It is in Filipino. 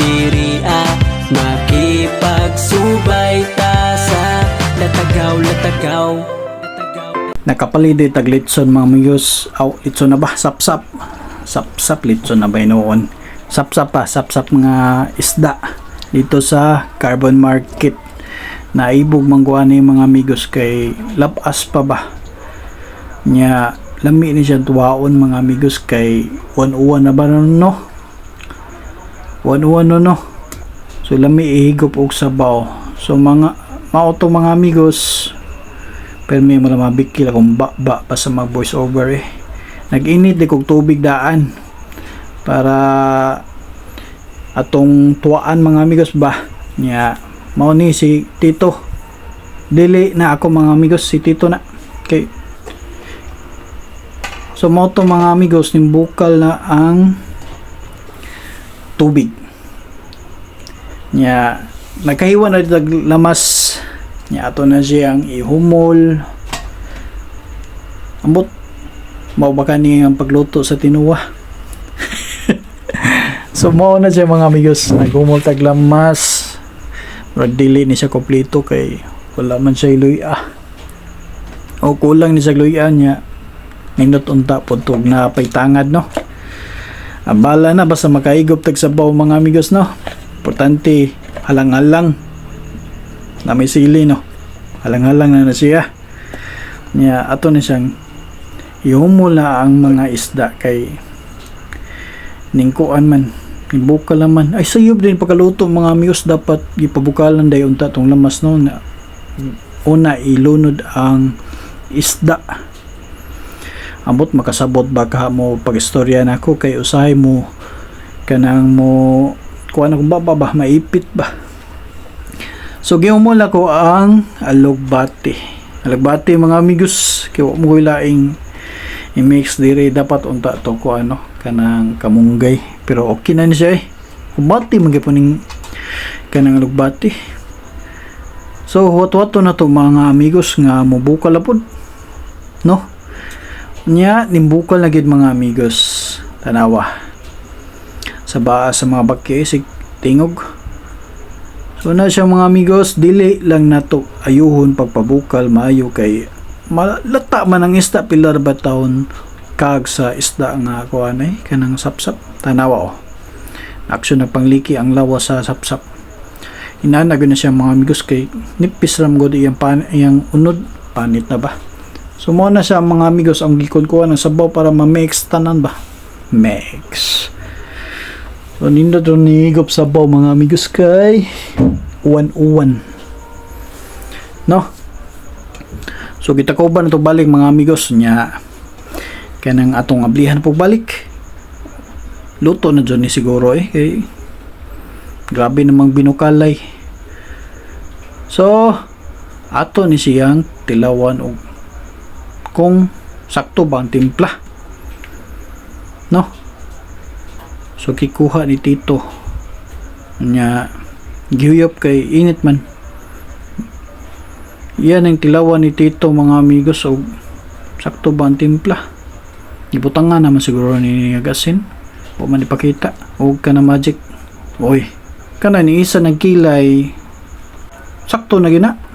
diri makipagsubay ta sa latagaw. Nakapalidi tag litson mga amigos. Litson na ba? Sapsap litson na ba noon? Sapsap mga isda dito sa Carbon Market. Naibog mangguan ni mga amigos kay lapas pa ba nya lami ni siya tuwaon mga amigos kay 101 na ba no? 101 no. So lami ihigop og sabaw. So mga mauto mga amigos. Pero may mga mabikil akong ba pa sa mag voice over eh. Nag-init di kog tubig daan para atong tuwaan mga amigos ba. Nya mao ni si Tito. Dili na ako mga amigos, si Tito na. Okay. So mao to mga amigos, nimbukal na ang tubig. Nya nagkahiwa na dito lamas nya ato na siyang ihumol. Ambot mao ba kani ang pagluto sa tinuwa. So mao na siya mga amigos, naghumol tag lamas. Pero dili ni siya kompleto kay wala man siya iluya. O kulang ni siya iluya nya nindot unta putog na paytangad no. Abala na basta makaigop tag sabaw mga amigos no. Importante halang-halang na may sili no. Halang-halang na siya. Nya ato na siyang ihumol na ang mga isda kay ningkuan man ibukal naman ay sayop din pagkaluto mga amigos. Dapat ipabukalan day unta tong lamas no na una ilunod ang isda. Ambot makasabot baka mo pagistorya nako kay usahay mo kanang mo kuan ako ba maipit ba. So gihumol ako ang alugbati mga amigos kay wa mo laing i-mix dire. Dapat unta to ko kanang kamunggay pero okay na ni siya eh. Kubati magipuning kanang alugbati. So wat-wato na to mga amigos nga mubukal lapod no. Nya nimbukal na gid mga amigos, tanawa sa baa sa mga bakya sig tingog. So na siya mga amigos, dili lang nato ayuhon pagpabukal maayo kay malata man ang isda pilar ba taon kag sa isda nga kuanay kanang sapsap. Tanawa aksyon na pangliki ang lawa sa sapsap. Inanag na siya mga amigos kay nipis ram god iyang unod panit na ba. So mo na siya mga amigos ang gikon ko ng sabaw para ma-mix tanan ba. Mix. So nindo to ni higop sabaw mga amigos kay 101 no. So kita ko ba na to balik mga amigos nya kanang atong ablihan po balik luto na dyan ni siguro eh kay grabe namang binukalay. So ato ni siyang tilawan og kung sakto ba ang timpla no. So kikuha ni Tito nya gihuyop kay init man. Yan ang tilawan ni Tito mga amigos og sakto ba ang timpla. Gibutangan naman siguro ni agasin o man ipakita og kana magic. Oy kana ni isa nagkilay sakto na gina.